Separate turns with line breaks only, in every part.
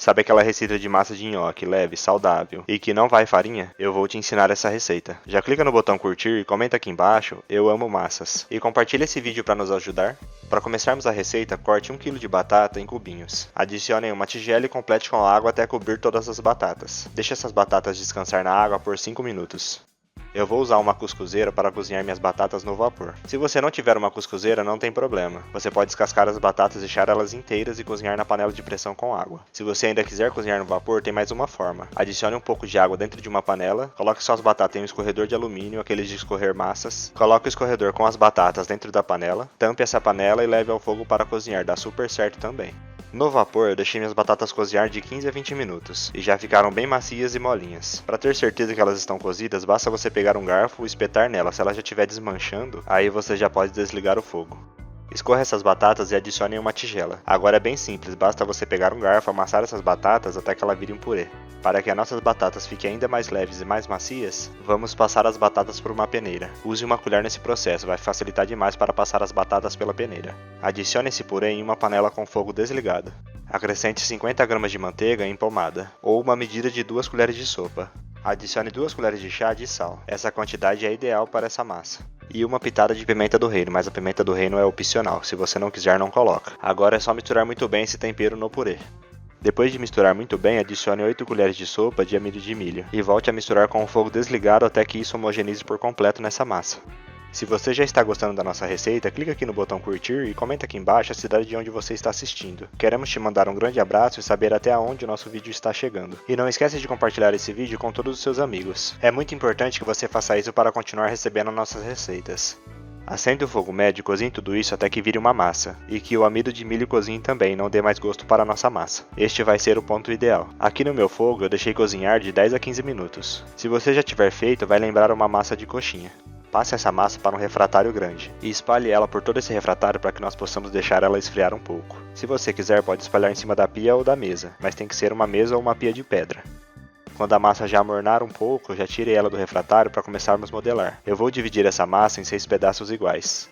Sabe aquela receita de massa de nhoque leve, saudável e que não vai farinha? Eu vou te ensinar essa receita. Já clica no botão curtir e comenta aqui embaixo, eu amo massas. E compartilha esse vídeo para nos ajudar. Para começarmos a receita, corte 1 kg de batata em cubinhos. Adicione uma tigela e complete com água até cobrir todas as batatas. Deixe essas batatas descansar na água por 5 minutos. Eu vou usar uma cuscuzeira para cozinhar minhas batatas no vapor. Se você não tiver uma cuscuzeira, não tem problema. Você pode descascar as batatas, deixar elas inteiras e cozinhar na panela de pressão com água. Se você ainda quiser cozinhar no vapor, tem mais uma forma. Adicione um pouco de água dentro de uma panela, coloque suas batatas em um escorredor de alumínio, aqueles de escorrer massas. Coloque o escorredor com as batatas dentro da panela, tampe essa panela e leve ao fogo para cozinhar, dá super certo também. No vapor, eu deixei minhas batatas cozinhar de 15 a 20 minutos, e já ficaram bem macias e molinhas. Para ter certeza que elas estão cozidas, basta você pegar um garfo e espetar nela. Se ela já estiver desmanchando, aí você já pode desligar o fogo. Escorra essas batatas e adicione em uma tigela. Agora é bem simples, basta você pegar um garfo e amassar essas batatas até que ela vire um purê. Para que as nossas batatas fiquem ainda mais leves e mais macias, vamos passar as batatas por uma peneira. Use uma colher nesse processo, vai facilitar demais para passar as batatas pela peneira. Adicione esse purê em uma panela com fogo desligado. Acrescente 50 gramas de manteiga em pomada, ou uma medida de 2 colheres de sopa. Adicione 2 colheres de chá de sal, essa quantidade é ideal para essa massa. E uma pitada de pimenta do reino, mas a pimenta do reino é opcional, se você não quiser não coloca. Agora é só misturar muito bem esse tempero no purê. Depois de misturar muito bem, adicione 8 colheres de sopa de amido de milho e volte a misturar com o fogo desligado até que isso homogeneize por completo nessa massa. Se você já está gostando da nossa receita, clica aqui no botão curtir e comenta aqui embaixo a cidade de onde você está assistindo. Queremos te mandar um grande abraço e saber até onde o nosso vídeo está chegando. E não esquece de compartilhar esse vídeo com todos os seus amigos. É muito importante que você faça isso para continuar recebendo nossas receitas. Acende o fogo médio e cozinhe tudo isso até que vire uma massa, e que o amido de milho cozinhe também, não dê mais gosto para a nossa massa. Este vai ser o ponto ideal. Aqui no meu fogo eu deixei cozinhar de 10 a 15 minutos. Se você já tiver feito, vai lembrar uma massa de coxinha. Passe essa massa para um refratário grande e espalhe ela por todo esse refratário para que nós possamos deixar ela esfriar um pouco. Se você quiser, pode espalhar em cima da pia ou da mesa, mas tem que ser uma mesa ou uma pia de pedra. Quando a massa já amornar um pouco, já tire ela do refratário para começarmos a modelar. Eu vou dividir essa massa em 6 pedaços iguais.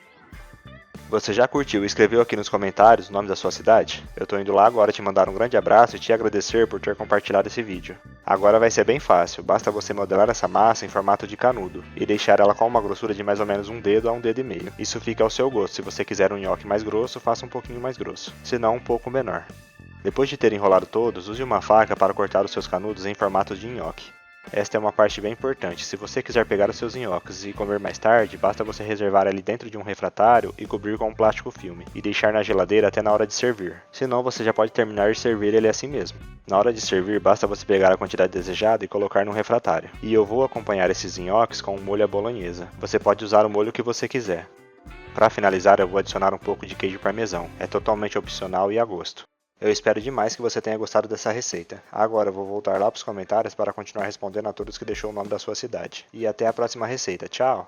Você já curtiu e escreveu aqui nos comentários o nome da sua cidade? Eu tô indo lá agora te mandar um grande abraço e te agradecer por ter compartilhado esse vídeo. Agora vai ser bem fácil, basta você modelar essa massa em formato de canudo e deixar ela com uma grossura de mais ou menos um dedo a um dedo e meio. Isso fica ao seu gosto, se você quiser um nhoque mais grosso, faça um pouquinho mais grosso, se não um pouco menor. Depois de ter enrolado todos, use uma faca para cortar os seus canudos em formato de nhoque. Esta é uma parte bem importante, se você quiser pegar os seus nhoques e comer mais tarde, basta você reservar ele dentro de um refratário e cobrir com um plástico filme, e deixar na geladeira até na hora de servir. Senão você já pode terminar de servir ele assim mesmo. Na hora de servir, basta você pegar a quantidade desejada e colocar no refratário. E eu vou acompanhar esses nhoques com um molho à bolonhesa. Você pode usar o molho que você quiser. Para finalizar, eu vou adicionar um pouco de queijo parmesão, é totalmente opcional e a gosto. Eu espero demais que você tenha gostado dessa receita. Agora eu vou voltar lá para os comentários para continuar respondendo a todos que deixou o nome da sua cidade. E até a próxima receita. Tchau!